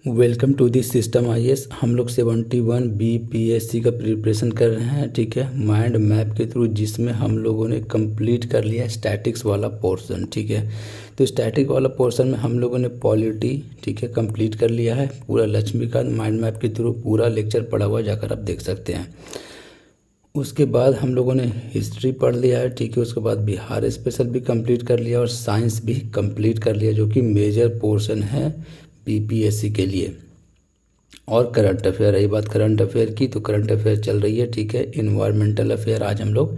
Welcome to this system IAS. हम लोग 71 BPSC का प्रिपरेशन कर रहे हैं, ठीक है, माइंड मैप के थ्रू, जिसमें हम लोगों ने कंप्लीट कर लिया स्टैटिक्स वाला पोर्शन, ठीक है। तो स्टैटिक वाला पोर्शन में हम लोगों ने पॉलिटी, ठीक है, कंप्लीट कर लिया है पूरा। लक्ष्मीकांत माइंड मैप के थ्रू पूरा लेक्चर पढ़ा हुआ, जाकर आप देख सकते हैं। उसके बाद हम लोगों ने हिस्ट्री पढ़ लिया है, ठीक है। उसके बाद बिहार स्पेशल भी कंप्लीट कर लिया और साइंस भी कंप्लीट कर लिया, जो कि मेजर पोर्शन है बीपीएससी के लिए। और करंट अफेयर, रही बात करंट अफेयर की, तो करंट अफेयर चल रही है, ठीक है। इन्वायरमेंटल अफेयर आज हम लोग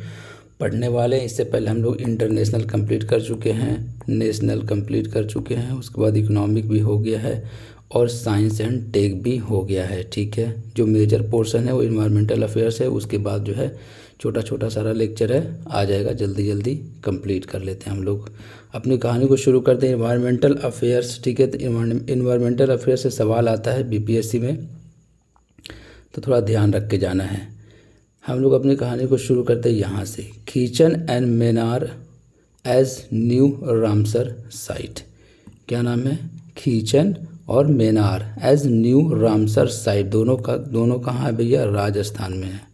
पढ़ने वाले हैं। इससे पहले हम लोग इंटरनेशनल कंप्लीट कर चुके हैं, नेशनल कंप्लीट कर चुके हैं, उसके बाद इकोनॉमिक भी हो गया है और साइंस एंड टेक भी हो गया है, ठीक है। जो मेजर पोर्शन है वो इन्वायरमेंटल अफेयर्स है। उसके बाद जो है छोटा छोटा सारा लेक्चर है, आ जाएगा, जल्दी जल्दी कंप्लीट कर लेते हैं हम लोग। अपनी कहानी को शुरू करते हैं इन्वायरमेंटल अफेयर्स, ठीक है। तो इन्वायरमेंटल अफेयर्स से सवाल आता है बीपीएससी में, तो थोड़ा ध्यान रख के जाना है। हम लोग अपनी कहानी को शुरू करते हैं यहाँ से। Khichan and Menar as new Ramsar site. क्या नाम है? खीचन और Menar as new Ramsar site. दोनों कहाँ है भैया? राजस्थान में है।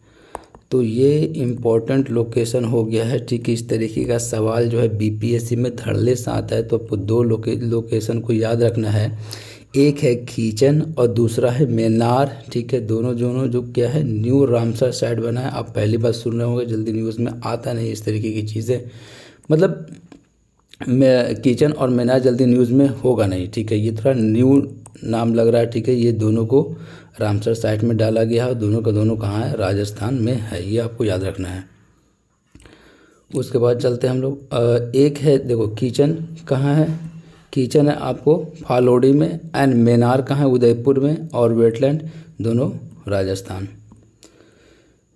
तो ये इम्पोर्टेंट लोकेशन हो गया है, ठीक है। इस तरीके का सवाल जो है बीपीएससी में धड़ल्ले से आता है, तो आपको दो लोकेशन को याद रखना है। एक है खीचन और दूसरा है मेनार, ठीक है। दोनों जो क्या है, न्यू रामसर साइट बना है। आप पहली बार सुन रहे होंगे, जल्दी न्यूज़ में आता नहीं इस तरीके की चीज़ें, मतलब किचन और मेनार जल्दी न्यूज़ में होगा नहीं, ठीक है। ये थोड़ा न्यू नाम लग रहा है, ठीक है। ये दोनों को रामसर साइट में डाला गया है, दोनों का दोनों कहाँ है? राजस्थान में है, ये आपको याद रखना है। उसके बाद चलते हैं हम लोग। एक है, देखो, किचन कहाँ है? किचन है आपको फालोडी में, एंड मेनार कहाँ है? उदयपुर में, और वेटलैंड दोनों राजस्थान।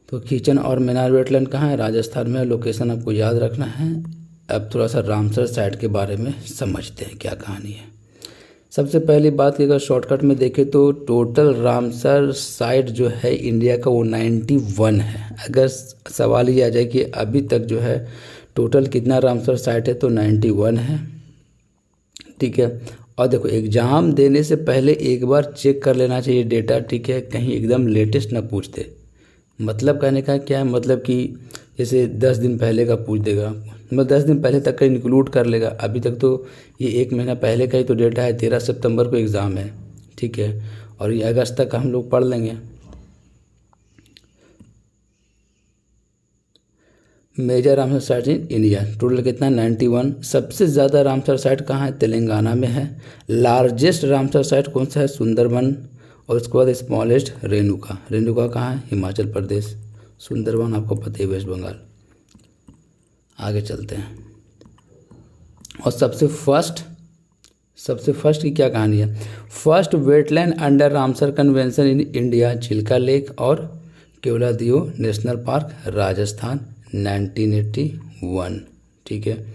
तो किचन और मेनार वेटलैंड कहाँ है? राजस्थान में। लोकेशन आपको याद रखना है। अब थोड़ा सा रामसर साइट के बारे में समझते हैं क्या कहानी है। सबसे पहली बात, अगर शॉर्टकट में देखें तो टोटल रामसर साइट जो है इंडिया का वो 91 है। अगर सवाल ये आ जाए कि अभी तक जो है टोटल कितना रामसर साइट है, तो 91 है, ठीक है। और देखो, एग्ज़ाम देने से पहले एक बार चेक कर लेना चाहिए डेटा, ठीक है। कहीं एकदम लेटेस्ट ना पूछते। मतलब कहने का क्या है, मतलब कि जैसे 10 दिन पहले का पूछ देगा, मतलब 10 दिन पहले तक का इंक्लूड कर लेगा। अभी तक तो ये 1 महीना पहले का ही तो डेटा है। 13 सितंबर को एग्ज़ाम है, ठीक है, और ये अगस्त तक हम लोग पढ़ लेंगे। Major Ramsar site in India total कितना? 91। सबसे ज़्यादा रामसर साइट कहाँ है? तेलंगाना में है। लार्जेस्ट रामसर साइट कौन सा है? सुंदरबन। और उसके बाद स्मॉलेस्ट रेणुका। रेणुका कहाँ है? हिमाचल प्रदेश। सुंदरबन आपको पता है, वेस्ट बंगाल। आगे चलते हैं। और सबसे फर्स्ट की क्या कहानी है? First wetland under Ramsar convention in India, Chilika lake और केवलादियो नेशनल पार्क, राजस्थान, 1981, ठीक है।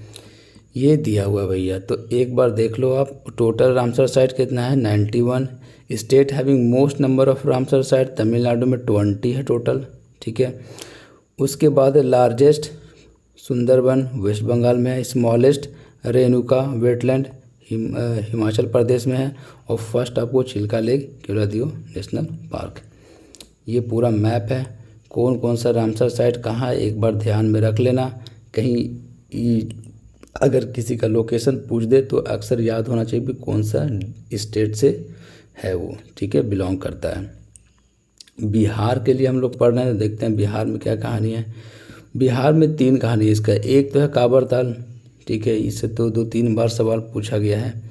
ये दिया हुआ भैया, तो एक बार देख लो आप। टोटल रामसर साइट कितना है? 91। State having most number of Ramsar site, Tamil Nadu में 20 है टोटल, ठीक है। उसके बाद लार्जेस्ट सुंदरबन वेस्ट बंगाल में है। स्मॉलेस्ट रेणुका वेटलैंड हिमाचल प्रदेश में है। और फर्स्ट आपको चिल्का लेक केवलादियो नेशनल पार्क। ये पूरा मैप है, कौन कौन सा रामसर साइट कहाँ है, एक बार ध्यान में रख लेना। कहीं अगर किसी का लोकेशन पूछ दे तो अक्सर याद होना चाहिए कि कौन सा स्टेट से है वो, ठीक है, बिलोंग करता है। बिहार के लिए हम लोग पढ़ रहे हैं, देखते हैं बिहार में क्या कहानी है। बिहार में 3 कहानी है इसका। एक तो है काबर ताल, ठीक है, इससे तो 2-3 बार सवाल पूछा गया है।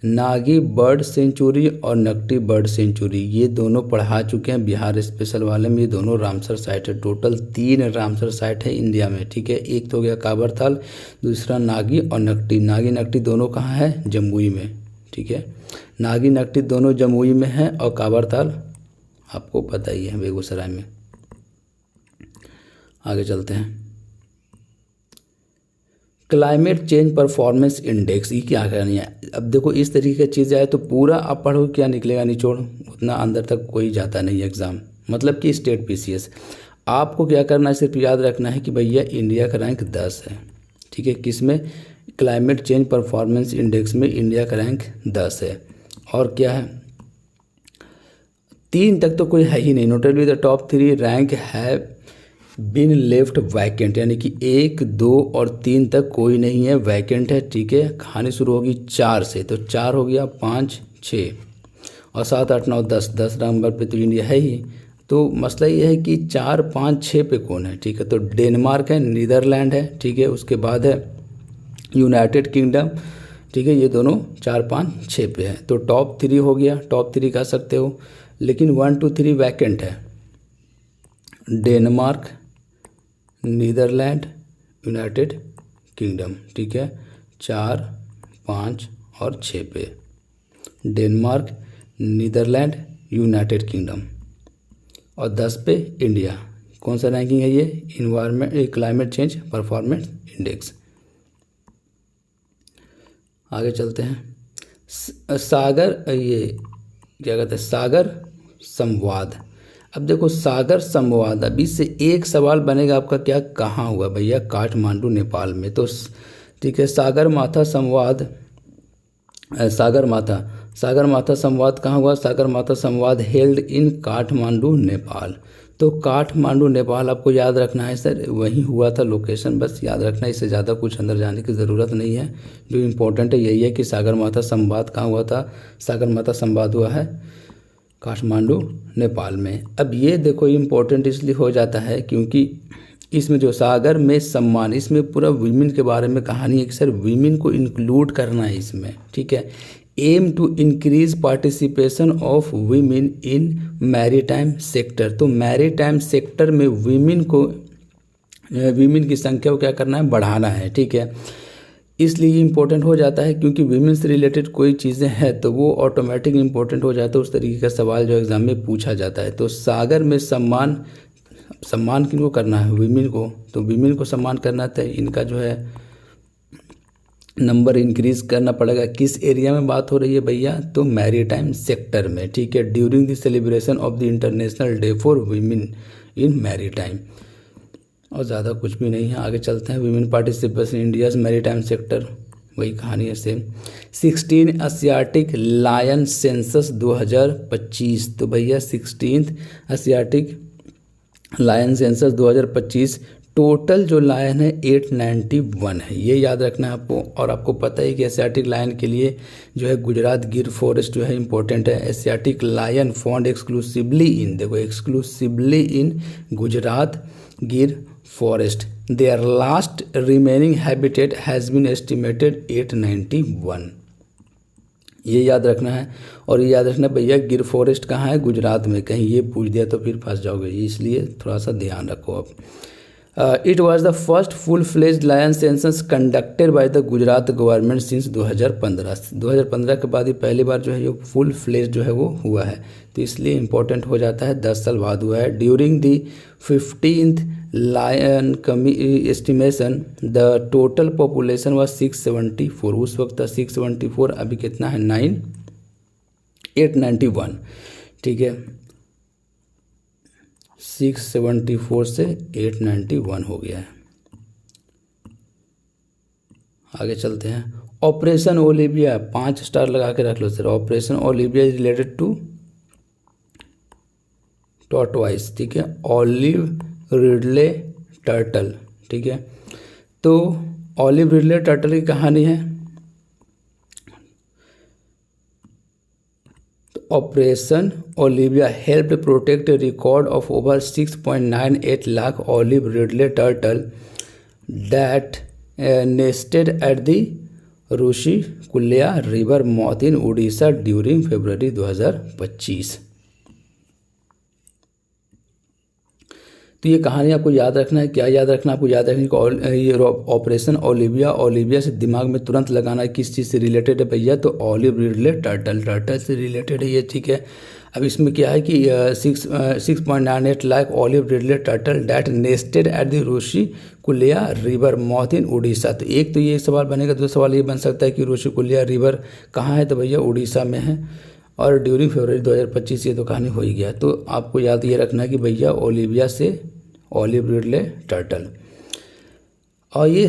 नागी बर्ड सेंचुरी और नकटी बर्ड सेंचुरी, ये दोनों पढ़ा चुके हैं बिहार स्पेशल वाले में। ये दोनों रामसर साइट है। टोटल 3 रामसर साइट है इंडिया में, ठीक है। एक तो हो गया काबर ताल, दूसरा नागी और नकटी। नागी नकटी दोनों कहाँ है? जमुई में, ठीक है। नागी नकटी दोनों जमुई में है, और काबर ताल आपको पता ही है, बेगूसराय में। आगे चलते हैं। क्लाइमेट चेंज परफॉर्मेंस इंडेक्स, ये क्या करनी है? अब देखो, इस तरीके की चीज़ आए तो पूरा आप पढ़ो, क्या निकलेगा निचोड़, उतना अंदर तक कोई जाता नहीं एग्ज़ाम। मतलब कि स्टेट पीसीएस आपको क्या करना है, सिर्फ याद रखना है कि भैया इंडिया का रैंक 10 है, ठीक है। किस में? क्लाइमेट चेंज परफॉर्मेंस इंडेक्स में इंडिया का रैंक 10 है। और क्या है? 3 तक तो कोई है ही नहीं। नोटेबली द टॉप 3 रैंक है बिन लेफ्ट वैकेंट, यानी कि 1, 2 और 3 तक कोई नहीं है, वैकेंट है। ठीक है, कहानी शुरू होगी 4 से, तो 4 हो गया, 5, 6 और 7, 8, 9, 10, 10 नंबर पे तो इंडिया है ही। तो मसला ये है कि 4, 5, 6 पे कौन है। ठीक है, तो डेनमार्क है, नीदरलैंड है, ठीक है, उसके बाद है यूनाइटेड किंगडम। ठीक है, ये दोनों 4, 5, 6 पे है। तो टॉप 3 हो गया, टॉप 3 कह सकते हो, लेकिन 1, 2, 3 वैकेंट है। Denmark, Netherlands, United Kingdom. ठीक है, 4, 5 और 6 पे डेनमार्क, नीदरलैंड, यूनाइटेड किंगडम और 10 पे इंडिया। कौन सा रैंकिंग है ये? Environment climate change performance index. आगे चलते हैं। सागर, ये क्या कहते हैं, सागर संवाद। अब देखो सागर संवाद, अब इससे एक सवाल बनेगा आपका, क्या कहाँ हुआ भैया? काठमांडू नेपाल में। तो ठीक है, सागर माथा संवाद, सागर माथा संवाद कहाँ हुआ? सागर माथा संवाद हेल्ड इन काठमांडू नेपाल। तो काठमांडू नेपाल आपको याद रखना है सर, वहीं हुआ था लोकेशन, बस याद रखना, इससे ज़्यादा कुछ अंदर जाने की ज़रूरत नहीं है। जो इम्पोर्टेंट है यही है कि सागर माथा संवाद कहाँ हुआ था? सागर माथा संवाद हुआ है काठमांडू नेपाल में। अब ये देखो इम्पोर्टेंट इसलिए हो जाता है क्योंकि इसमें जो सागर में सम्मान, इसमें पूरा वीमेन के बारे में कहानी है कि सर वीमेन को इंक्लूड करना है इसमें। ठीक है, aim to increase participation of women in maritime sector. तो मैरीटाइम सेक्टर में वीमेन की संख्या को क्या करना है? बढ़ाना है। ठीक है, इसलिए इम्पोर्टेंट हो जाता है क्योंकि वीमेन से रिलेटेड कोई चीज़ें हैं तो वो ऑटोमेटिक इम्पोर्टेंट हो जाता है, उस तरीके का सवाल जो एग्ज़ाम में पूछा जाता है। तो सागर में सम्मान किनको करना है? वीमेन को। तो वीमेन को सम्मान करना था, इनका जो है नंबर इंक्रीज करना पड़ेगा। किस एरिया में बात हो रही है भैया? तो मैरीटाइम सेक्टर में। ठीक है, during the celebration of the international day for women in maritime. और ज़्यादा कुछ भी नहीं है, आगे चलते हैं। Women participation India's maritime sector, वही कहानी है सेम। 16 Asiatic lion census 2025। तो भैया 16 एशियाटिक लायन सेंसस 2025, टोटल जो लायन है 891 है, ये याद रखना है आपको। और आपको पता है कि एशियाटिक लायन के लिए जो है गुजरात गिर फॉरेस्ट जो है इंपॉर्टेंट है। Asiatic lion found exclusively in, देखो exclusively in Gujarat Gir forest. Their last remaining habitat has been estimated 891, ये याद रखना है। और ये याद रखना भैया गिर फॉरेस्ट कहाँ है? गुजरात में। कहीं ये पूछ दिया तो फिर फंस जाओगे, इसलिए थोड़ा सा ध्यान रखो आप। It was the first full fledged lion census conducted by the Gujarat government since 2015 के बाद ये पहली बार जो है ये फुल फ्लेज जो है वो हुआ है, तो इसलिए इम्पोर्टेंट हो जाता है। 10 साल बाद हुआ है। During the 15th lion estimation the total population was 674, उस वक्त था 674, अभी कितना है 891। ठीक है, 674 से 891 हो गया है। आगे चलते हैं। ऑपरेशन ओलिविया, 5 स्टार लगा के रख लो sir. Operation Olivia is related to tortoise. ठीक है, ऑलिव रिडले टर्टल। ठीक है, तो ऑलिव रिडले टर्टल की कहानी है। Operation Olivia help protect record of over 6.98 lakh olive Ridley turtle that nested at the Rushikulya river मौत इन उड़ीसा ड्यूरिंग फरवरी 2025। तो ये कहानी आपको याद रखना है। क्या याद रखना है आपको? याद रखने को ये ऑपरेशन ओलिविया से दिमाग में तुरंत लगाना है किस चीज़ से रिलेटेड है भैया? तो ऑलिव रिडले टर्टल से रिलेटेड है ये। ठीक है, अब इसमें क्या है कि 6.98 lakh olive Ridley turtle that nested at the Rushikulya river मौत इन उड़ीसा। तो एक तो ये सवाल बनेगा। दूसरा सवाल ये बन सकता है कि ऋषिकुल्या रिवर कहाँ है? तो भैया उड़ीसा में है। और ड्यूरिंग फरवरी 2025, ये तो कहानी हो ही गया। तो आपको याद ये रखना है कि भैया ओलिविया से ऑलिव रिडले टर्टल। और ये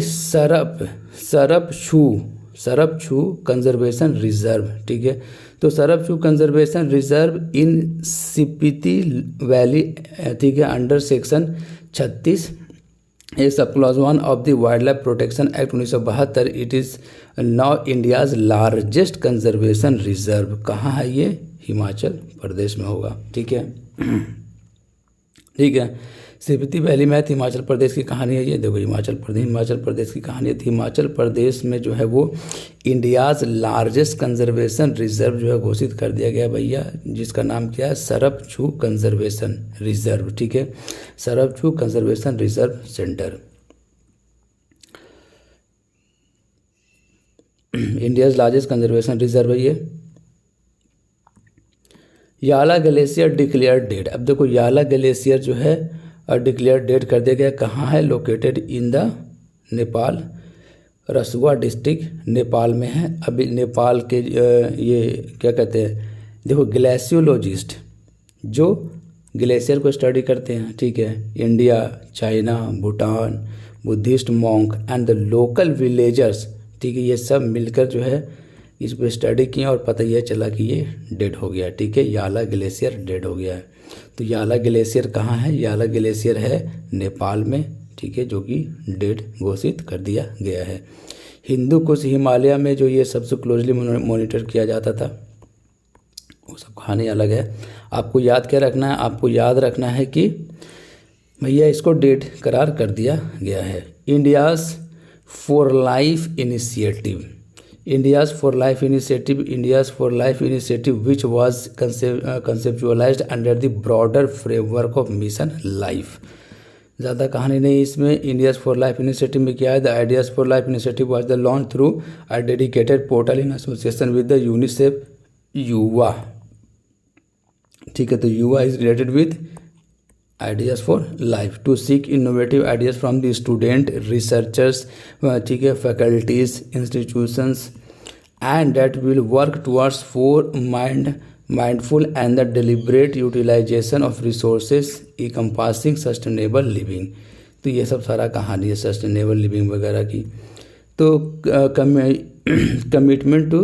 सरप छू कंजर्वेशन रिजर्व। ठीक है, तो Sarpachu conservation reserve in Spiti valley, ठीक है, under section 36 A sub clause 1 of the wildlife protection act 1972, it is now India's largest conservation reserve. कहाँ है ये? हिमाचल प्रदेश में होगा, ठीक है। ठीक है, स्पीति वैली में हिमाचल प्रदेश की कहानी है ये। देखो हिमाचल प्रदेश की कहानी है। हिमाचल प्रदेश में जो है वो इंडियाज़ लार्जेस्ट कंजर्वेशन रिजर्व जो है घोषित कर दिया गया भैया, जिसका नाम क्या है? सरपचू कंजर्वेशन रिजर्व, ठीक है, Sarpachu conservation reserve centre. India's largest conservation reserve है ये। याला ग्लेशियर डिक्लेयर डेड। अब देखो याला ग्लेशियर जो है डिक्लेयर डेड कर दिया गया। कहाँ है? Located in the Nepal, Rasuwa district Nepal में है। अभी नेपाल के ये क्या कहते हैं, देखो ग्लेशियोलॉजिस्ट जो ग्लेशियर को स्टडी करते हैं, ठीक है, India, China, Bhutan, Buddhist monk and the local villagers, ठीक है, ये सब मिलकर जो है इस पर स्टडी किए और पता यह चला कि ये डेड हो गया, ठीक है, याला ग्लेशियर डेड हो गया है। तो याला ग्लेशियर कहाँ है? याला ग्लेशियर है नेपाल में, ठीक है, जो कि डेड घोषित कर दिया गया है। हिंदू कुश हिमालय में जो ये सबसे क्लोजली मॉनिटर किया जाता था, वो सब कहानी अलग है। आपको याद क्या रखना है? आपको याद रखना है कि भैया इसको डेड करार कर दिया गया है। India's for life initiative, India's for Life initiative which was conceptualized under the broader framework of Mission Life। ज़्यादा कहानी नहीं इसमें। India's for Life initiative में क्या है? The Ideas for Life initiative was the launch through a dedicated portal in association with the UNICEF युवा, ठीक है, तो युवा is related with Ideas for Life to seek innovative ideas from the student, researchers, ठीक है, faculties, institutions and that will work towards for mindful and the deliberate utilization of resources encompassing sustainable living। तो ये सब सारा कहानी है sustainable living वगैरह की। तो कमिटमेंट टू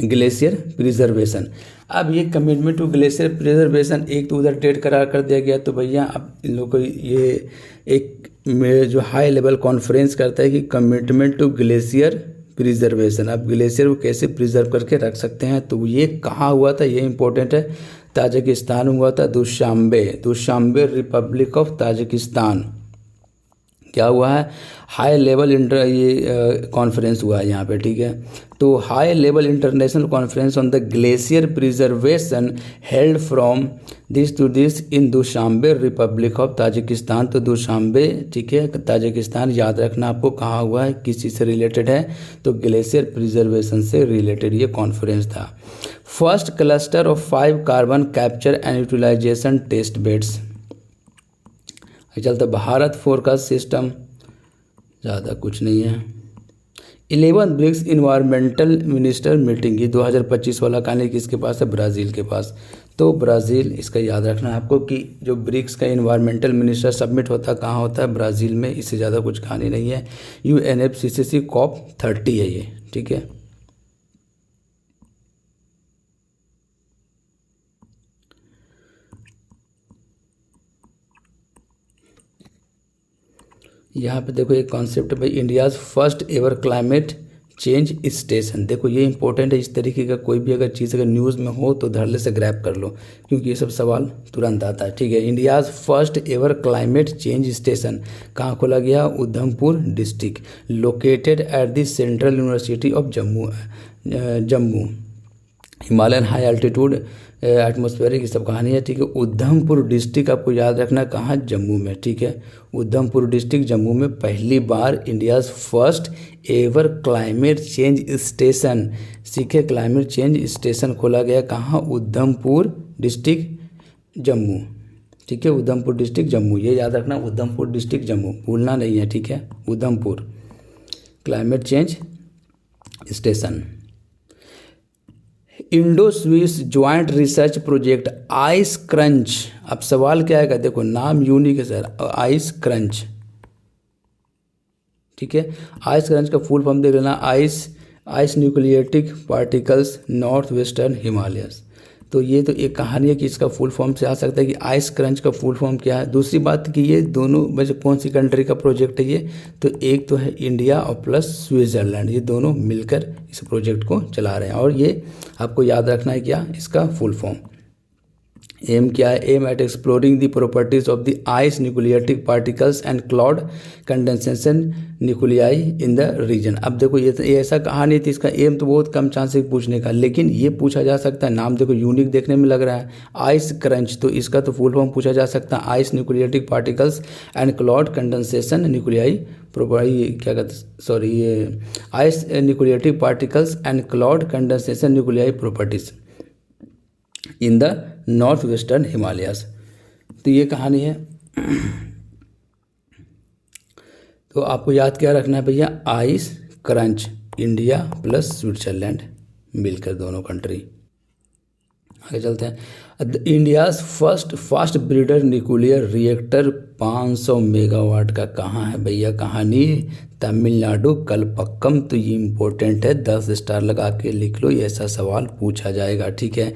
ग्लेशियर प्रिजर्वेशन। अब ये कमिटमेंट टू ग्लेशियर प्रिजर्वेशन एक तो उधर डेट करार कर दिया गया। तो भैया अब इन लोगों को ये एक जो हाई लेवल कॉन्फ्रेंस करता है कि कमिटमेंट टू ग्लेशियर प्रिजर्वेशन, आप ग्लेशियर को कैसे प्रिजर्व करके रख सकते हैं। तो ये कहाँ हुआ था, ये इंपॉर्टेंट है। ताजिकिस्तान हुआ था, दुशांबे रिपब्लिक ऑफ ताजिकिस्तान। क्या हुआ है? हाई लेवल ये कॉन्फ्रेंस हुआ है यहाँ पे, ठीक है। तो high level international conference on the glacier preservation held from this to this in Dushanbe republic of Tajikistan. तो दुशांबे, ठीक है, ताजिकिस्तान, याद रखना आपको कहाँ हुआ है, किस चीज़ से रिलेटेड है, तो ग्लेशियर प्रिजर्वेशन से रिलेटेड ये कॉन्फ्रेंस था। First cluster of 5 carbon capture and utilisation test beds. चलता भारत फोरकास्ट सिस्टम, ज़्यादा कुछ नहीं है। 11 ब्रिक्स इन्वायरमेंटल मिनिस्टर मीटिंग, ये 2025 वाला कहानी किसके पास है? ब्राज़ील के पास। तो ब्राज़ील, इसका याद रखना है आपको कि जो ब्रिक्स का इन्वायरमेंटल मिनिस्टर सबमिट होता है कहाँ होता है? ब्राज़ील में। इससे ज़्यादा कुछ कहानी नहीं है। UNFCCC COP30 है ये, ठीक है। यहाँ पे देखो एक कॉन्सेप्ट भाई, India's first ever climate change station. देखो ये इंपॉर्टेंट है। इस तरीके का कोई भी अगर चीज़ अगर न्यूज़ में हो तो धड़ल्ले से ग्रैब कर लो, क्योंकि ये सब सवाल तुरंत आता है, ठीक है। India's first ever climate change station कहाँ खोला गया? Udhampur district, located at the central university of Jammu. Himalayan high altitude atmospheric की सब कहानी है, ठीक है। उधमपुर डिस्ट्रिक्ट आपको याद रखना कहाँ? जम्मू में, ठीक है। उधमपुर डिस्ट्रिक्ट जम्मू में पहली बार India's first ever climate change station, सीखे, क्लाइमेट चेंज स्टेशन खोला गया कहाँ? उधमपुर डिस्ट्रिक्ट जम्मू, ठीक है। उधमपुर डिस्ट्रिक्ट जम्मू, ये याद रखना, उधमपुर डिस्ट्रिक्ट जम्मू, भूलना नहीं है, ठीक है। Udhampur climate change station. Indo Swiss joint research project ice crunch. अब सवाल क्या आएगा? देखो नाम यूनिक है सर, आइस क्रंच, ठीक है। आइस क्रंच का फुल फॉर्म देख लेना, ice nucleating particles north western Himalayas. तो ये तो एक कहानी है कि इसका फुल फॉर्म से आ सकता है कि आइस क्रंच का फुल फॉर्म क्या है। दूसरी बात कि ये दोनों वैसे कौन सी कंट्री का प्रोजेक्ट है ये, तो एक तो है इंडिया और प्लस स्विट्ज़रलैंड, ये दोनों मिलकर इस प्रोजेक्ट को चला रहे हैं। और ये आपको याद रखना है क्या इसका फुल फॉर्म। एम क्या है, aim at exploring the properties of the ice nucleating particles and cloud condensation nuclei in the region. अब देखो ये ऐसा कहानी थी, इसका एम तो बहुत कम चांस है पूछने का, लेकिन ये पूछा जा सकता है। नाम देखो यूनिक देखने में लग रहा है, आइस क्रंच, तो इसका तो फुल फॉर्म पूछा जा सकता है ice nucleating particles and cloud condensation nuclei क्या कहते सॉरी ये ice nucleating particles and cloud condensation nuclei properties in the north western Himalayas. तो ये कहानी है। तो आपको याद क्या रखना है भैया, ice crunch, India plus Switzerland मिलकर दोनों कंट्री। आगे चलते हैं। India's first fast breeder nuclear reactor 500 megawatt का कहाँ है भैया, कहानी तमिलनाडु कलपक्कम। तो ये इंपॉर्टेंट है, 10 स्टार लगा के लिख लो, ये ऐसा सवाल पूछा जाएगा, ठीक है।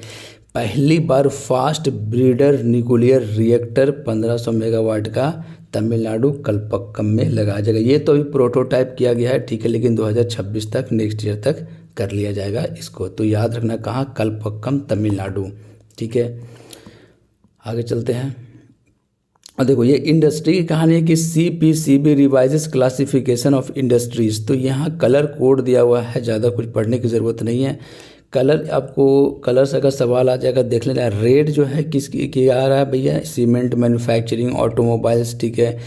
पहली बार fast breeder nuclear reactor 1500 megawatt का तमिलनाडु कलपक्कम में लगाया जाएगा। ये तो अभी प्रोटोटाइप किया गया है, ठीक है, लेकिन 2026 तक नेक्स्ट ईयर तक कर लिया जाएगा इसको। तो याद रखना कहाँ, कलपक्कम तमिलनाडु, ठीक है। आगे चलते हैं। और देखो ये इंडस्ट्री की कहानी है कि CPCB रिवाइजेस क्लासिफिकेशन ऑफ इंडस्ट्रीज। तो यहाँ कलर कोड दिया हुआ है, ज़्यादा कुछ पढ़ने की ज़रूरत नहीं है। कलर आपको कलर से अगर सवाल आ जाएगा देख लेना। रेड जो है किसकी आ रहा है भैया, सीमेंट मैन्युफैक्चरिंग ऑटोमोबाइल्स, ठीक है,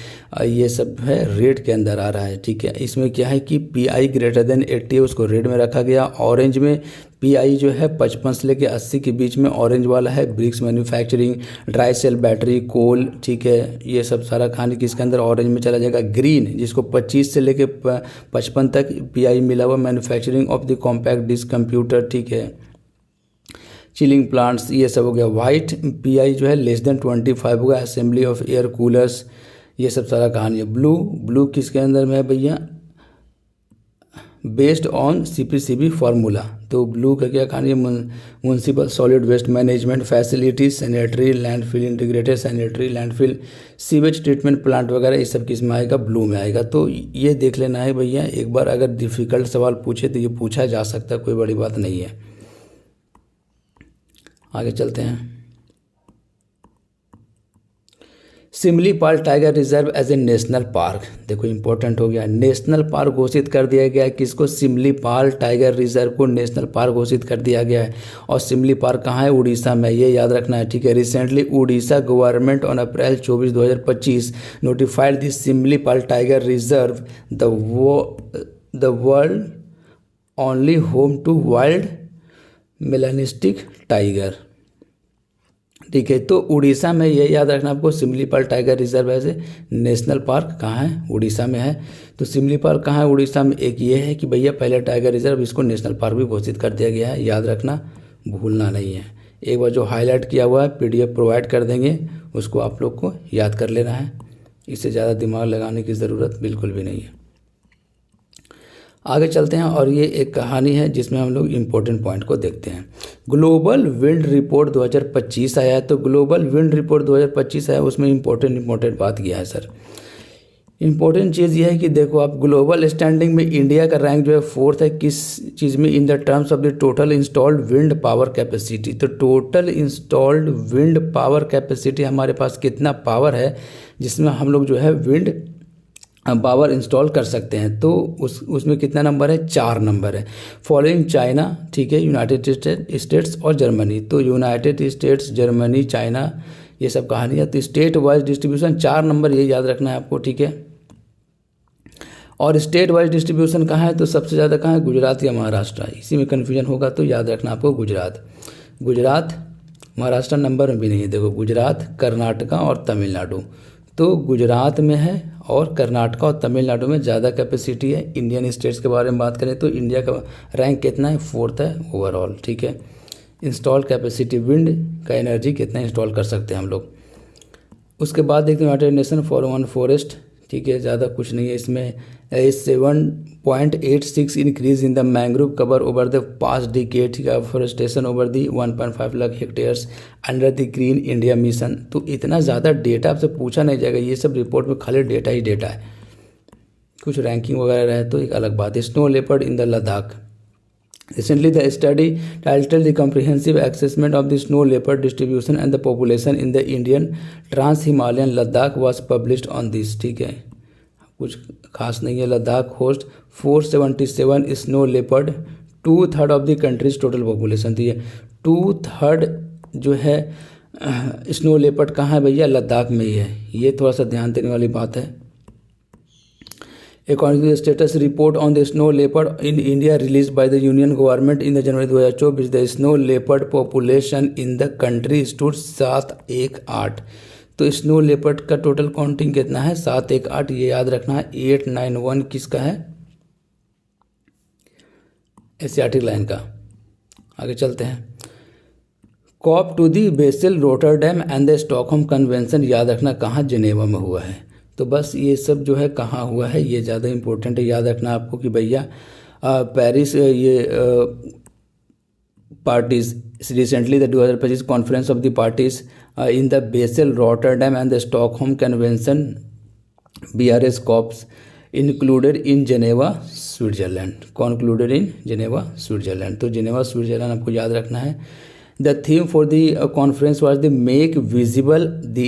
ये सब है रेड के अंदर आ रहा है, ठीक है। इसमें क्या है कि PI ग्रेटर देन 80 उसको रेड में रखा गया। ऑरेंज में PI जो है 55 से लेके 80 के बीच में ऑरेंज वाला है, bricks manufacturing, dry cell battery, coal, ठीक है, ये सब सारा खाने किसके अंदर ऑरेंज में चला जाएगा। ग्रीन जिसको 25 से लेके 55 तक PI मिला हुआ, manufacturing of the compact disc computer, ठीक है, चिलिंग प्लांट्स, ये सब हो गया। वाइट PI जो है लेस देन 25 होगा, असेंबली ऑफ एयर कूलर्स, ये सब सारा कहानी है। ब्लू किसके अंदर में है भैया, बेस्ड ऑन CPCB फार्मूला। तो ब्लू का क्या कहानी है, municipal solid waste management facilities, sanitary landfill, integrated sanitary landfill, sewage treatment plant वगैरह, ये सब किस में आएगा, ब्लू में आएगा। तो ये देख लेना है भैया, एक बार अगर डिफ़िकल्ट सवाल पूछे तो ये पूछा जा सकता है, कोई बड़ी बात नहीं है। आगे चलते हैं। Similipal tiger reserve as a national park, देखो इंपॉर्टेंट हो गया, नेशनल पार्क घोषित कर दिया गया है किसको, सिमलीपाल टाइगर रिजर्व को नेशनल पार्क घोषित कर दिया गया है। और सिमली पार्क कहाँ है, उड़ीसा में, ये याद रखना है, ठीक है। Recently Orissa government on April 24, 2025 notified the Similipal tiger reserve the world only home to wild melanistic tiger, ठीक है। तो उड़ीसा में ये याद रखना आपको, सिमलीपाल टाइगर रिजर्व है नेशनल पार्क कहाँ है, उड़ीसा में है। तो सिमलीपाल कहाँ है, उड़ीसा में। एक ये है कि भैया पहले टाइगर रिजर्व, इसको नेशनल पार्क भी घोषित कर दिया गया है, याद रखना, भूलना नहीं है। एक बार जो हाईलाइट किया हुआ है PDF प्रोवाइड कर देंगे, उसको आप लोग को याद कर लेना है, इससे ज़्यादा दिमाग लगाने की ज़रूरत बिल्कुल भी नहीं है। आगे चलते हैं। और ये एक कहानी है जिसमें हम लोग इम्पोर्टेंट पॉइंट को देखते हैं। ग्लोबल विंड रिपोर्ट 2025 आया है। तो ग्लोबल विंड रिपोर्ट 2025 आया, उसमें इम्पोर्टेंट बात किया है सर। इम्पोर्टेंट चीज़ ये है कि देखो आप, ग्लोबल स्टैंडिंग में इंडिया का रैंक जो है 4th है, किस चीज़ में, in the terms of the total installed wind power capacity. तो total installed wind power capacity हमारे पास कितना पावर है जिसमें हम लोग जो है विंड पावर इंस्टॉल कर सकते हैं। तो उसमें कितना नंबर है, 4 नंबर है। फॉलोइंग चाइना, ठीक है, यूनाइटेड स्टेट्स और जर्मनी। तो यूनाइटेड स्टेट्स, जर्मनी, चाइना, ये सब कहानी है। तो स्टेट वाइज डिस्ट्रीब्यूशन 4 नंबर, ये याद रखना है आपको, ठीक है। और स्टेट वाइज डिस्ट्रीब्यूशन कहाँ है, तो सबसे ज़्यादा कहाँ है, गुजरात या महाराष्ट्र, इसी में कन्फ्यूजन होगा। तो याद रखना आपको गुजरात महाराष्ट्र नंबर में भी नहीं है। देखो गुजरात, कर्नाटका और तमिलनाडु। तो गुजरात में है और कर्नाटक और तमिलनाडु में ज़्यादा कैपेसिटी है। इंडियन स्टेट्स के बारे में बात करें तो इंडिया का रैंक कितना है, 4th है ओवरऑल, ठीक है। इंस्टॉल कैपेसिटी, विंड का एनर्जी कितना इंस्टॉल कर सकते हैं हम लोग। उसके बाद देखते हैं United nation for one forest ठीक है, ज़्यादा कुछ नहीं है इसमें। 7.86 increase in the mangrove cover over the past decade, ठीक है, forestation over the 1.5 lakh hectares under the green India mission. तो इतना ज़्यादा डेटा आपसे पूछा नहीं जाएगा, ये सब रिपोर्ट में खाली डेटा ही डेटा है। कुछ रैंकिंग वगैरह रहे तो एक अलग बात है। Snow leopard in the Ladakh, recently the study titled the comprehensive assessment of the snow leopard distribution and the population in the Indian trans-Himalayan Ladakh was published on this, ठीक है, कुछ खास नहीं है। Ladakh host 477 snow leopard, 2/3 of the countries total population. तो ये 2/3 जो है स्नो लेपर्ड कहाँ है भैया, लद्दाख में ही है। ये थोड़ा सा ध्यान देने वाली बात है। According to the status report on the snow leopard in India released by the Union Government in the January 2024, the snow leopard population in the country stood 718। तो स्नो लेपर्ड का टोटल काउंटिंग कितना है, 718, ये याद रखना है। 891 किसका है, एशियाटिक लाइन का। आगे चलते हैं। COP to the Basel, Rotterdam and the Stockholm convention, याद रखना कहाँ, जिनेवा में हुआ है। तो बस ये सब जो है कहाँ हुआ है, ये ज़्यादा इम्पोर्टेंट है। याद रखना आपको कि भैया पेरिस, ये parties recently the 2025 conference of the parties in the Basel, Rotterdam and the Stockholm convention BRS COPs included in Geneva Switzerland, concluded in Geneva Switzerland. तो जेनेवा स्विट्जरलैंड आपको याद रखना है। The theme for the conference was the make visible the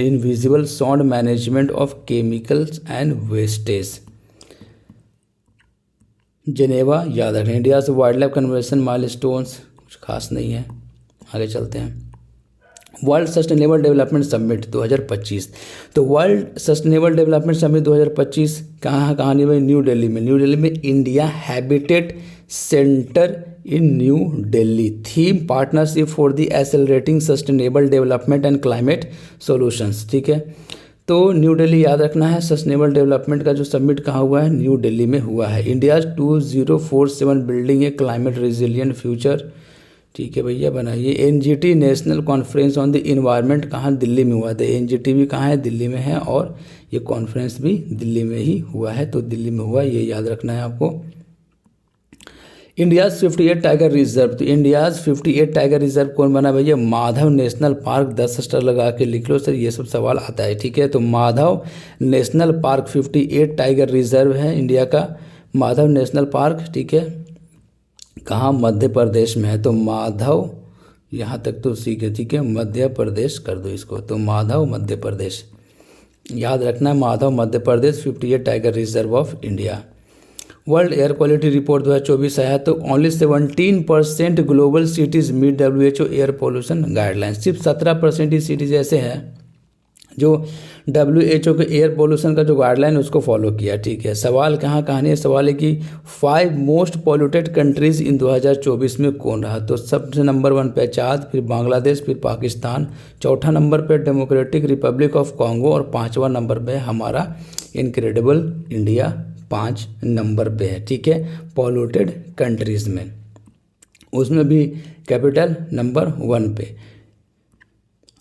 invisible sound management of chemicals and wastage। Geneva याद रखें। India से wild life convention milestones, कुछ खास नहीं है। आगे चलते हैं। World sustainable development summit 2025। तो वर्ल्ड सस्टेनेबल डेवलपमेंट समिट 2025 कहाँ में, न्यू दिल्ली में। न्यू दिल्ली में India habitat centre in New Delhi. Theme partnership for the accelerating sustainable development and climate solutions, ठीक है। तो न्यू दिल्ली याद रखना है। सस्टेनेबल डेवलपमेंट का जो समिट कहाँ हुआ है, न्यू दिल्ली में हुआ है। इंडिया 2047 बिल्डिंग ए क्लाइमेट रेजिलियंट फ्यूचर, ठीक है भैया, बनाइए। NGT national conference on the environment कहाँ, दिल्ली में हुआ था। NGT भी कहाँ है, दिल्ली में है, और ये कॉन्फ्रेंस भी दिल्ली में ही हुआ है। तो दिल्ली में हुआ, ये याद रखना है आपको। इंडियाज़ 58 टाइगर रिजर्व, तो इंडियाज़ 58 टाइगर रिजर्व कौन बना भैया, माधव नेशनल पार्क। 10 स्टार लगा के लिख लो सर, ये सब सवाल आता है, ठीक है। तो Madhav national park 58 tiger reserve है इंडिया का, माधव नेशनल पार्क, ठीक है। कहाँ, मध्य प्रदेश में है। तो माधव, यहाँ तक तो सीखे, ठीक है, मध्य प्रदेश कर दो इसको। तो माधव मध्य प्रदेश याद रखना है, Madhav Madhya Pradesh 58 tiger reserve of India. World air quality report 2024 आया, तो only 17% global cities meet WHO air pollution guidelines. सिर्फ 17% ही सिटीज़ ऐसे हैं जो WHO के एयर पोल्यूशन का जो गाइडलाइन उसको फॉलो किया, ठीक है। सवाल कहाँ कहानी है, सवाल है कि 5 मोस्ट पॉल्यूटेड कंट्रीज़ इन 2024 में कौन रहा। तो सबसे नंबर 1 पे चाद, फिर बांग्लादेश, फिर पाकिस्तान, चौथा नंबर पे डेमोक्रेटिक रिपब्लिक ऑफ कॉन्गो, और 5वां नंबर पे हमारा इनक्रेडिबल इंडिया 5 नंबर पे है, ठीक है, पॉल्यूटेड कंट्रीज़ में। उसमें भी कैपिटल नंबर 1 पे।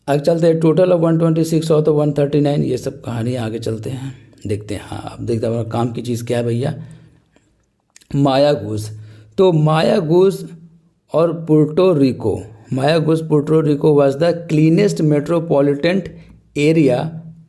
आगे चलते हैं। टोटल ऑफ 126 हो तो 139, ये सब कहानी। आगे चलते हैं, देखते हैं। हाँ, अब देखते हैं काम की चीज़ क्या है भैया, माया गूस। तो माया गूस और Puerto Rico, Mayaguez Puerto Rico was the cleanest metropolitan area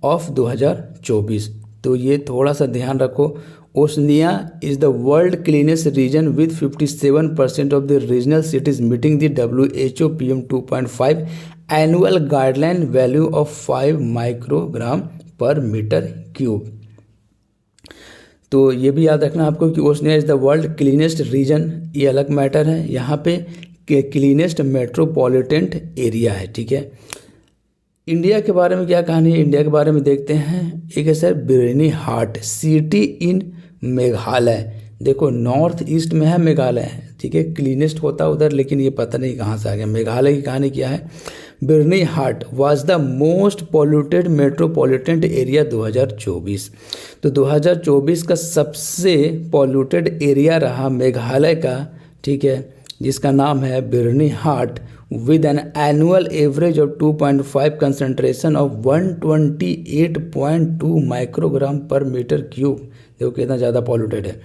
of 2024। तो ये थोड़ा सा ध्यान रखो। Oceania is the world cleanest region with 57% of the regional cities meeting the WHO PM 2.5 annual guideline value of 5 microgram per metre cube. तो ये भी याद रखना आपको कि Oceania is the world cleanest region, ये अलग मैटर है। यहाँ पे क्लीनेस्ट मेट्रोपॉलिटन एरिया है, ठीक है। इंडिया के बारे में क्या कहानी है, इंडिया के बारे में देखते हैं। एक है sir Byrnihat city in Meghalaya. देखो नॉर्थ ईस्ट में है मेघालय, ठीक है, क्लीनेस्ट होता है उधर, लेकिन ये पता नहीं कहाँ से आ गया। मेघालय की कहानी क्या है, Byrnihat was the most polluted metropolitan area 2024। तो 2024 का सबसे पॉल्यूटेड एरिया रहा मेघालय का, ठीक है, जिसका नाम है Byrnihat, with an annual average of 2.5 concentration of 128.2 microgram per metre cube. देखो कितना ज़्यादा पॉल्यूटेड है।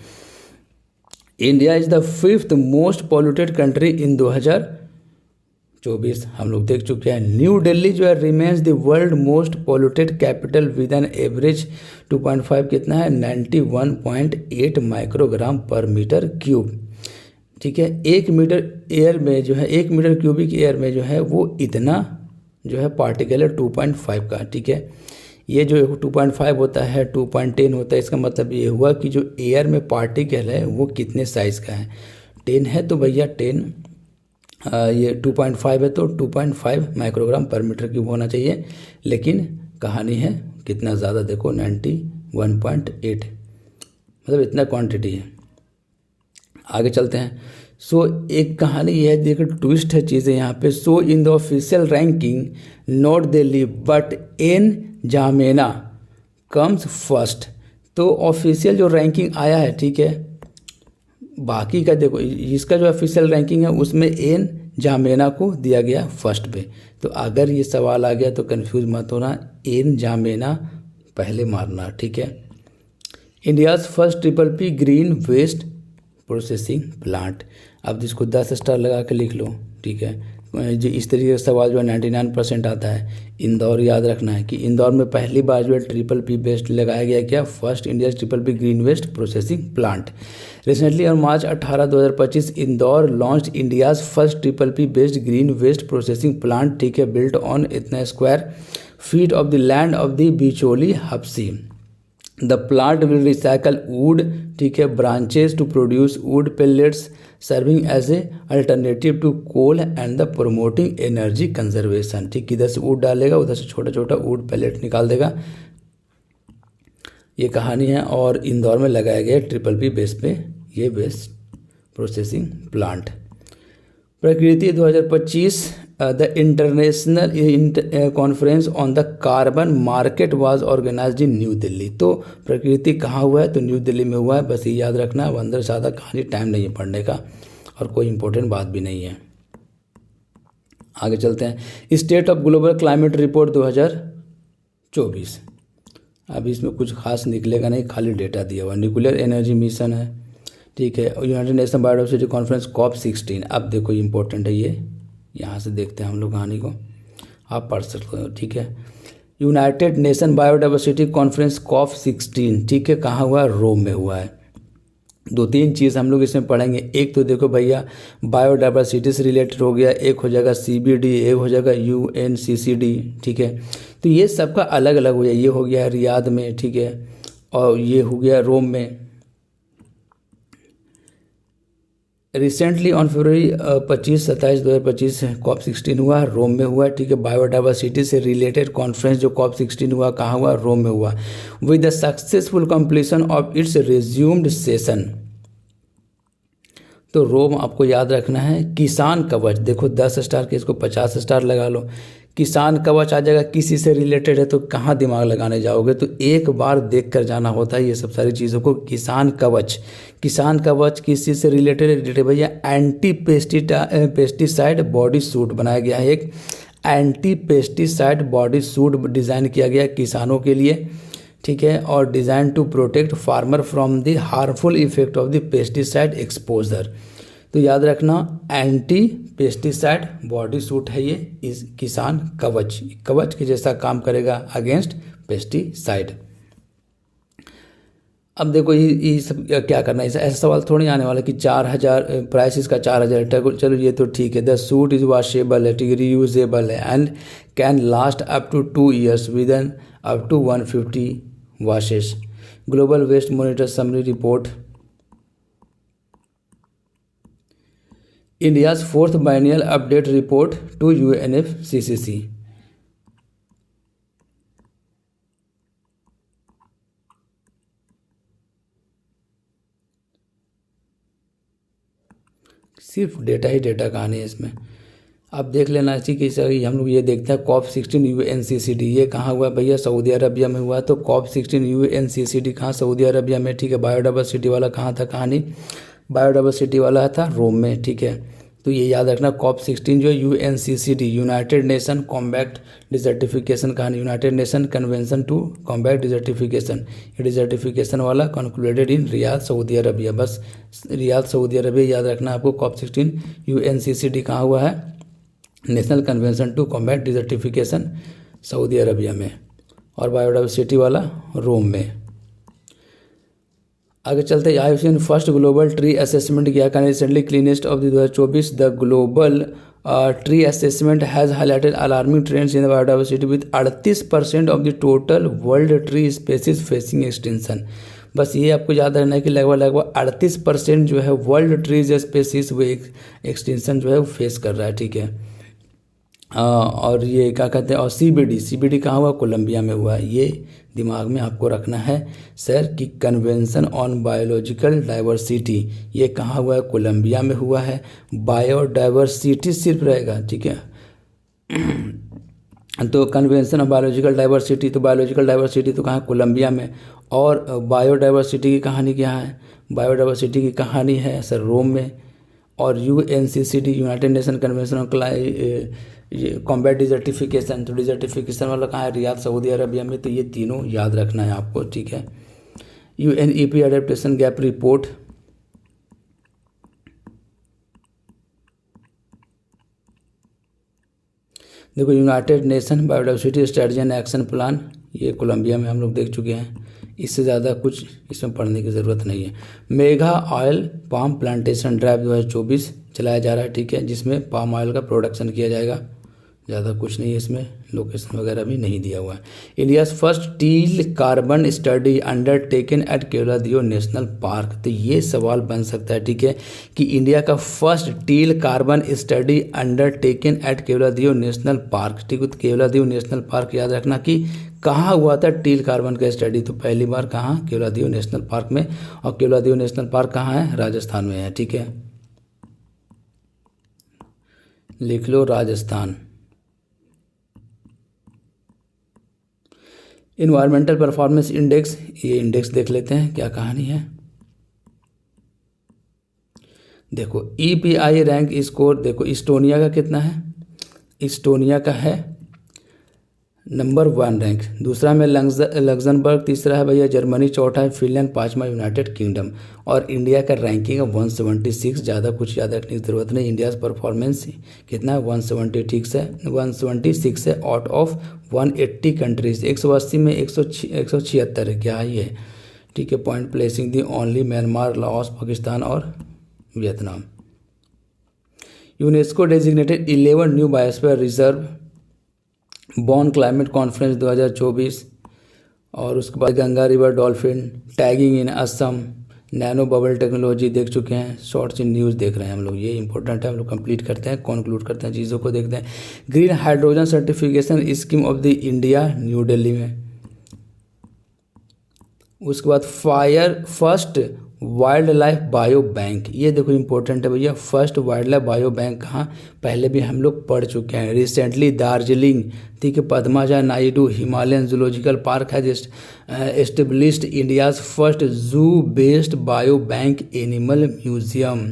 India is the 5th most polluted country in 2024 हम लोग देख चुके हैं। न्यू दिल्ली जो है remains the world most polluted capital with an average 2.5 कितना है 91.8 माइक्रोग्राम पर मीटर क्यूब। ठीक है, 1 मीटर एयर में जो है 1 मीटर क्यूबिक एयर में जो है वो इतना जो है पार्टिकल है 2.5 का। ठीक है, ये जो 2.5 होता है 2.10 होता है, इसका मतलब ये हुआ कि जो एयर में पार्टिकल है वो कितने साइज़ का है। 10 है तो भैया 10 ये 2.5 है तो 2.5 माइक्रोग्राम पर मीटर क्यूब होना चाहिए, लेकिन कहानी है कितना ज़्यादा, देखो 91.8, मतलब इतना क्वांटिटी है। आगे चलते हैं। सो एक कहानी ये है, देखो ट्विस्ट है चीज़ें यहाँ पे। So in the official ranking not Delhi but N'Djamena comes first. तो ऑफिशियल जो रैंकिंग आया है, ठीक है, बाकी का देखो इसका जो ऑफिशियल रैंकिंग है उसमें एन जामेना को दिया गया फर्स्ट पे। तो अगर ये सवाल आ गया तो कंफ्यूज मत होना, एन जामेना पहले मारना। ठीक है, India's first triple P green waste processing plant. अब इसको 10 स्टार लगा के लिख लो। ठीक है, जो इस तरीके का सवाल जो है 99% आता है। इंदौर याद रखना है कि इंदौर में पहली बार जो है ट्रिपल-P बेस्ड लगाया गया, क्या, first India triple P green waste processing plant. Recently on March 18, 2025 Indore launch India's first triple P based green waste processing plant. ठीक है, बिल्ट ऑन इतना square feet of the land of the Bicholi Hapsi. The plant will recycle wood, ठीक है, branches to produce wood pellets serving as a alternative to coal and the promoting energy conservation. ठीक, इधर से would डालेगा, उधर से छोटा छोटा वुड पेलेट निकाल देगा। ये कहानी है, और इंदौर में लगाया गया ट्रिपल-P बेस पे ये waste processing plant. Prakriti 2025 the international conference on the carbon market was organised in New Delhi. तो प्रकृति कहाँ हुआ है, तो न्यू दिल्ली में हुआ है। बस ये याद रखना है, अंदर ज़्यादा कहानी टाइम नहीं है पढ़ने का, और कोई इंपॉर्टेंट बात भी नहीं है। आगे चलते हैं। State of global climate report 2024। अब इसमें कुछ खास निकलेगा नहीं, खाली डेटा दिया हुआ। न्यूक्लियर एनर्जी मिशन है, ठीक है, United nation biodiversity conference COP16। अब देखो इंपॉर्टेंट है ये, यहाँ से देखते हैं हम लोग कहानी को, आप पढ़ सकते हो। ठीक है, United nation biodiversity conference COP16, ठीक है, कहाँ हुआ है, रोम में हुआ है। 2-3 चीज़ हम लोग इसमें पढ़ेंगे। एक तो देखो भैया बायोडाइवर्सिटी से रिलेटेड हो गया, एक हो जाएगा CBD, एक हो जाएगा UNCCD। ठीक है, तो ये सबका अलग अलग हो जाए। ये हो गया रियाद में, ठीक है, और ये हो गया रोम में। रिसेंटली ऑन फरवरी 25-27, 2025 COP16 हुआ, रोम में हुआ। ठीक है, बायोडाइवर्सिटी से रिलेटेड कॉन्फ्रेंस जो COP16 हुआ, कहाँ हुआ, रोम में हुआ, with the successful completion of its resumed session. तो रोम आपको याद रखना है। किसान कवच, देखो 10 स्टार के, इसको 50 स्टार लगा लो। किसान कवच आ जाएगा, किसी से रिलेटेड है तो कहाँ दिमाग लगाने जाओगे, तो एक बार देख कर जाना होता है ये सब सारी चीज़ों को। किसान कवच, किसान कवच किस चीज़ से रिलेटेड है, रिलेटेड भैया एंटी पेस्टिसाइड बॉडी सूट बनाया गया है। एक anti pesticide body suit design किया गया किसानों के लिए। ठीक है, और design to protect farmer from the harmful effect of the pesticide exposure. तो याद रखना, एंटी पेस्टिसाइड बॉडी सूट है ये, इस किसान कवच, कवच के जैसा काम करेगा अगेंस्ट पेस्टिसाइड। अब देखो ये सब क्या करना है, ऐसा सवाल थोड़ी आने वाला कि 4000 प्राइस इसका 4000। चलो ये तो ठीक है। द सूट इज़ वॉशेबल है, ठीक है, रीयूजेबल है, and can last up to 2 years with an up to 150 washes. Global waste monitor summary report. India's 4th biennial update report to UNFCCC। सिर्फ डेटा ही डेटा कहानी है इसमें। अब देख लेना इसी की सही। हम लोग ये देखते हैं COP16 UNCCD, ये कहाँ हुआ भैया, सऊदी अरबिया में हुआ। तो COP16 UNCCD कहाँ, सऊदी अरबिया में। ठीक है, बायोडाइवर्सिटी वाला कहाँ था कहानी, बायोडाइवर्सिटी वाला था रोम में। ठीक है, तो ये याद रखना COP16 जो है UNCCD united nation combat desertification कहानी, united nation convention to combat desertification, ये डिजर्टिफिकेशन वाला concluded in Riyadh Saudi Arabia. बस रियाद सऊदी अरबिया याद रखना आपको। COP16 UNCCD कहाँ हुआ है, national convention to combat desertification Saudi Arabia में, और बायोडाइवर्सिटी वाला रोम में। आगे चलते हैं। IUCN first global tree assessment किया कहा recently cleanest of 2024 the global tree assessment has highlighted alarming trends in biodiversity with 38% of the total world tree species facing extension. बस ये आपको याद रखना है कि लगभग 38% जो है वर्ल्ड ट्रीज स्पेसीज वो एक्सटेंशन जो है वो फेस कर रहा है, ठीक है। और ये क्या कहते हैं, और CBD कहाँ हुआ, कोलंबिया में हुआ है। ये दिमाग में आपको रखना है सर कि कन्वेंशन ऑन बायोलॉजिकल डाइवर्सिटी ये कहाँ हुआ है, कोलंबिया में हुआ है। बायोडाइवर्सिटी सिर्फ रहेगा, ठीक है। तो कन्वेंशन ऑफ बायोलॉजिकल डाइवर्सिटी, तो बायोलॉजिकल डाइवर्सिटी तो कहाँ, कोलंबिया में। और बायोडाइवर्सिटी की कहानी क्या है, बायोडाइवर्सिटी की कहानी है सर रोम में। और UNCCD united nation convention on combat desertification, तो डिजर्टिफिकेशन वाला कहाँ है, रियाद सऊदी अरबिया में। तो ये तीनों याद रखना है आपको, ठीक है। UNEP एडेप्टेशन गैप रिपोर्ट, देखो United nation biodiversity strategy and action plan, ये कोलंबिया में हम लोग देख चुके हैं। इससे ज़्यादा कुछ इसमें पढ़ने की ज़रूरत नहीं है। Mega oil palm plantation drive 2024 चलाया जा रहा है, ठीक है, जिसमें पाम ऑयल का प्रोडक्शन किया जाएगा। ज़्यादा कुछ नहीं है इसमें, लोकेशन वगैरह भी नहीं दिया हुआ है। India's first teal carbon study undertaken at Keoladeo national park, तो ये सवाल बन सकता है, ठीक है, कि इंडिया का first teal carbon study undertaken at Keoladeo national park, ठीक है। तो केवलादियो नेशनल पार्क याद रखना कि कहाँ हुआ था टील कार्बन का स्टडी, तो पहली बार कहाँ, केवलादियो नेशनल पार्क में। और केवलादियो नेशनल पार्क कहाँ है, राजस्थान में है, ठीक है, लिख लो राजस्थान। इन्वायरमेंटल परफॉर्मेंस इंडेक्स, ये इंडेक्स देख लेते हैं क्या कहानी है। देखो EPI रैंक स्कोर, देखो इस्टोनिया का कितना है, इस्टोनिया का है नंबर 1 रैंक, दूसरा में लग्जमबर्ग, तीसरा है भैया जर्मनी, चौथा है फिनलैंड, पांचवा यूनाइटेड किंगडम। और इंडिया का रैंकिंग है 176, ज़्यादा कुछ याद रखने की ज़रूरत नहीं। इंडिया परफॉर्मेंस कितना है 176 है आउट ऑफ 180 कंट्रीज, 180 में 176 है, क्या है ये, ठीक है। Point placing the only Myanmar, Laos, Pakistan और Vietnam. UNESCO designated 11 new biosphere reserve, Bonn climate conference 2024, और उसके बाद Ganga river dolphin tagging in Assam, nano bubble technology देख चुके हैं, शॉर्ट्स इन न्यूज़ देख रहे हैं हम लोग, ये इंपॉर्टेंट है, हम लोग कंप्लीट करते हैं, कंक्लूड करते हैं चीज़ों को, देखते हैं। Green hydrogen certification scheme of the India, new Delhi में। उसके बाद first wild life bio bank, ये देखो इंपॉर्टेंट है भैया, first wild life bio bank कहाँ, पहले भी हम लोग पढ़ चुके हैं। रिसेंटली दार्जिलिंग, ठीक है, Padmaja Naidu Himalayan zoological park has established India's first zoo based bio bank animal museum,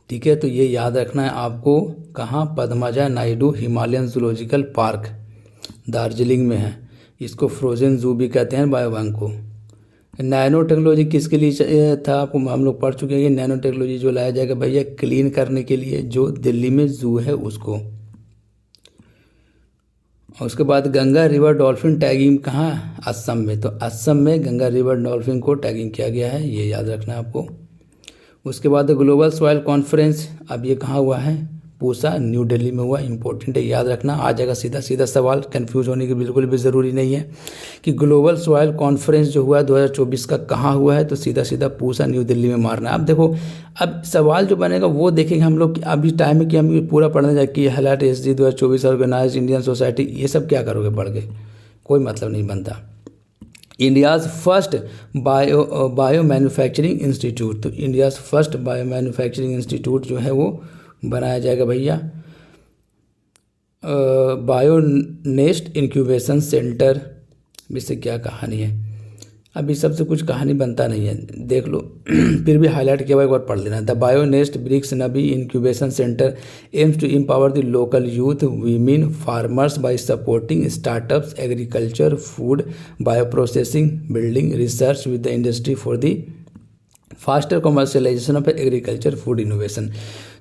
ठीक है। तो ये याद रखना है आपको, कहाँ, Padmaja Naidu Himalayan zoological park Darjeeling में है। इसको फ्रोजन जू भी कहते हैं बायो बैंक को। नैनो टेक्नोलॉजी किसके लिए था, आपको हम लोग पढ़ चुके हैं। ये नैनो टेक्नोलॉजी जो लाया जाएगा भैया क्लीन करने के लिए, जो दिल्ली में जू है उसको। और उसके बाद गंगा रिवर डॉल्फिन टैगिंग कहाँ, असम में, तो असम में गंगा रिवर डॉल्फिन को टैगिंग किया गया है, ये याद रखना है आपको। उसके बाद ग्लोबल सॉइल कॉन्फ्रेंस, अब ये कहाँ हुआ है, पूसा, न्यू दिल्ली में हुआ, इंपॉर्टेंट है, याद रखना। आ जाएगा सीधा सवाल, कंफ्यूज होने की बिल्कुल भी ज़रूरी नहीं है कि ग्लोबल सॉइल कॉन्फ्रेंस जो हुआ 2024 का कहाँ हुआ है, तो सीधा पूसा न्यू दिल्ली में मारना है। अब देखो, अब सवाल जो बनेगा वो देखेंगे हम लोग, अभी टाइम है कि हम पूरा पढ़ने जाए कि highlight SG 2024 organise Indian society, ये सब क्या करोगे पढ़ के, कोई मतलब नहीं बनता। India's first bio manufacturing institute, तो India's first bio manufacturing institute जो है वो बनाया जाएगा भैया बायो नेस्ट इंक्यूबेशन सेंटर, इससे क्या कहानी है। अभी सबसे कुछ कहानी बनता नहीं है, देख लो फिर भी हाईलाइट किया हुआ एक बार पढ़ लेना। The bionest BRICS NABI incubation centre aims to empower the local youth women farmers by supporting startups agriculture food bio processing building research with the industry for the faster commercialisation of agriculture food innovation.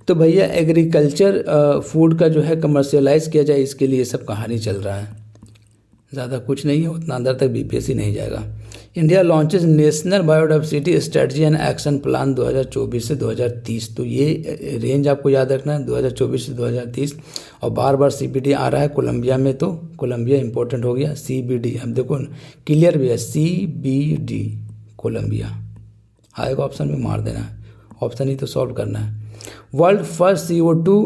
तो भैया agriculture food का जो है commercialise किया जाए, इसके लिए सब कहानी चल रहा है, ज़्यादा कुछ नहीं है, उतना अंदर तक बीपीएससी नहीं जाएगा। India launches national biodiversity strategy and action plan 2024 से 2030। तो ये रेंज आपको याद रखना है, 2024 से 2030। और बार बार सीबीडी आ रहा है कोलंबिया में, तो कोलंबिया इंपॉर्टेंट हो गया। सीबीडी अब देखो क्लियर भी है, सीबीडी कोलंबिया आएगा, ऑप्शन में मार देना है, ऑप्शन ही तो सॉल्व करना है। World first CO2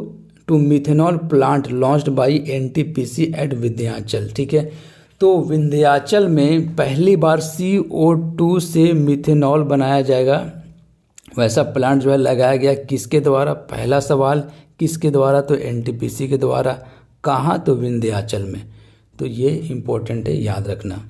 to methanol plant launched by NTPC at Vindhyachal. ठीक है, तो विंध्याचल में पहली बार CO2 से मिथेनॉल बनाया जाएगा, वैसा प्लांट जो है लगाया गया किसके द्वारा? पहला सवाल किसके द्वारा? तो NTPC के द्वारा। कहाँ? तो विंध्याचल में। तो ये इम्पोर्टेंट है, याद रखना।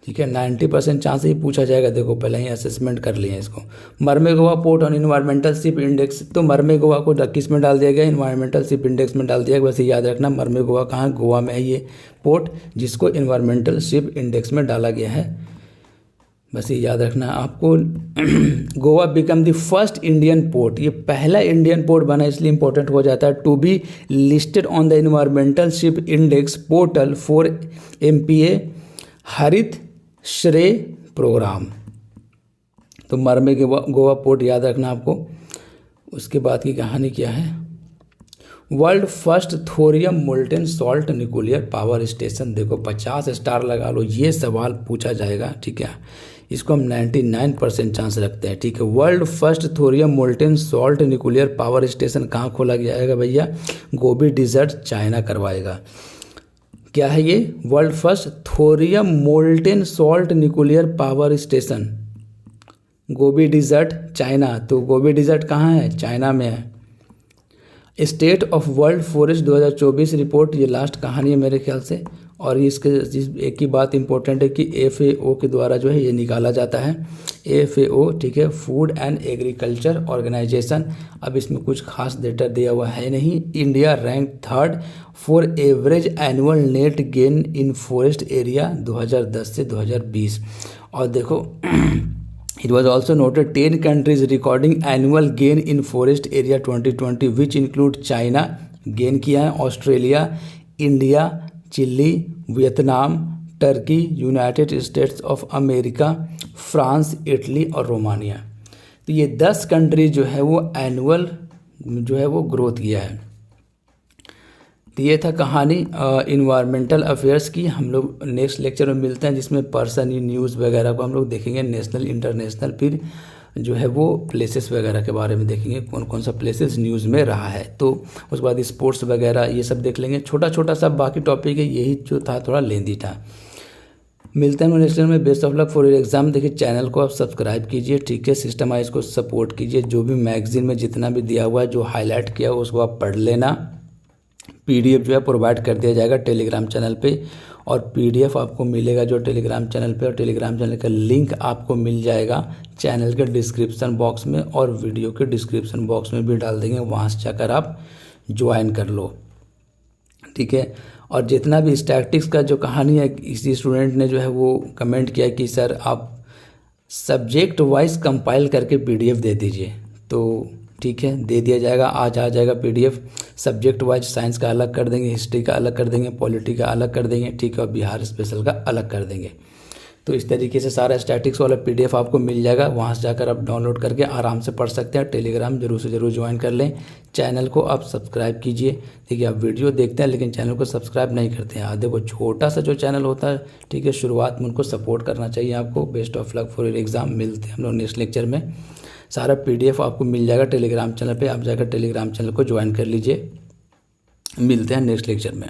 ठीक है, 90% चांस ही पूछा जाएगा। देखो पहले ही असेसमेंट कर लिए इसको। Mormugao port on environmental ship index, तो मर्मेगोवा को किस में डाल दिया गया? इन्वायरमेंटल शिप इंडेक्स में डाल दिया गया। वैसे याद रखना मर्मेगोवा कहाँ? गोवा में है ये पोर्ट, जिसको इन्वायरमेंटल शिप इंडेक्स में डाला गया है। बस ये याद रखना आपको। Goa become the first Indian port, ये पहला इंडियन पोर्ट बना, इसलिए इंपॉर्टेंट हो जाता है। To be listed on the environmental ship index portal for MPA Harit श्रेय प्रोग्राम। तो मरमे गोवा पोर्ट याद रखना आपको। उसके बाद की कहानी क्या है? World first thorium molten salt nuclear power station. देखो 50 स्टार लगा लो, ये सवाल पूछा जाएगा। ठीक है, इसको हम 99% चांस रखते हैं। ठीक है, world first thorium molten salt nuclear power station कहाँ खोला जाएगा भैया? गोबी डिजर्ट, चाइना करवाएगा। क्या है ये? World first thorium molten salt nuclear power station, Gobi desert, China. तो गोबी डिजर्ट कहाँ है? चाइना में है। State of world forest 2024 report, ये लास्ट कहानी है मेरे ख्याल से। और इसके एक ही बात इंपॉर्टेंट है कि FAO के द्वारा जो है ये निकाला जाता है। FAO, ठीक है, फूड एंड एग्रीकल्चर ऑर्गेनाइजेशन। अब इसमें कुछ खास डेटा दिया हुआ है नहीं। India rank 3rd for average annual net gain in forest area 2010 से 2020। और देखो it was also noted 10 countries recording annual gain in forest area 2020 which include China gain किया है, Australia, India, Chile, Vietnam, Turkey, United States of America, France, Italy और Romania. तो ये 10 country जो है वो एनुअल जो है वो ग्रोथ किया है। तो ये था कहानी इन्वायरमेंटल अफेयर्स की। हम लोग नेक्स्ट लेक्चर में मिलते हैं, जिसमें पर्सन न्यूज़ वगैरह को हम लोग देखेंगे, नेशनल इंटरनेशनल, फिर जो है वो प्लेसेस वगैरह के बारे में देखेंगे, कौन कौन सा प्लेसेस न्यूज़ में रहा है। तो उसके बाद स्पोर्ट्स वगैरह ये सब देख लेंगे, छोटा छोटा सब बाकी टॉपिक है। यही जो था थोड़ा लेंदी था। मिलते हैं नेक्स्ट में। Best of luck for your exam. देखिए चैनल को आप सब्सक्राइब कीजिए, ठीक है, सिस्टमाइज को सपोर्ट कीजिए। जो भी मैगजीन में जितना भी दिया हुआ है, जो हाईलाइट किया हुआ उसको आप पढ़ लेना। PDF जो है प्रोवाइड कर दिया जाएगा टेलीग्राम चैनल पे, और PDF आपको मिलेगा जो टेलीग्राम चैनल पे, और टेलीग्राम चैनल का लिंक आपको मिल जाएगा चैनल के डिस्क्रिप्शन बॉक्स में, और वीडियो के डिस्क्रिप्शन बॉक्स में भी डाल देंगे, वहाँ से जाकर आप ज्वाइन कर लो। ठीक है, और जितना भी स्टैटिक्स का जो कहानी है, किसी स्टूडेंट ने जो है वो कमेंट किया कि सर आप सब्जेक्ट वाइज कंपाइल करके PDF दे दीजिए। तो ठीक है, दे दिया जाएगा, आज आ जाएगा PDF। सब्जेक्ट वाइज साइंस का अलग कर देंगे, हिस्ट्री का अलग कर देंगे, पॉलिटी का अलग कर देंगे, ठीक है, और बिहार स्पेशल का अलग कर देंगे। तो इस तरीके से सारा स्टैटिक्स वाला PDF आपको मिल जाएगा, वहाँ से जाकर आप डाउनलोड करके आराम से पढ़ सकते हैं। टेलीग्राम जरूर से जरूर ज्वाइन कर लें। चैनल को आप सब्सक्राइब कीजिए। देखिए आप वीडियो देखते हैं लेकिन चैनल को सब्सक्राइब नहीं करते हैं। देखो छोटा सा जो चैनल होता है, ठीक है, शुरुआत में उनको सपोर्ट करना चाहिए आपको। Best of luck for your exam. मिलते हैं हम लोग नेक्स्ट लेक्चर में। सारा PDF आपको मिल जाएगा टेलीग्राम चैनल पे, आप जाकर टेलीग्राम चैनल को ज्वाइन कर लीजिए। मिलते हैं नेक्स्ट लेक्चर में।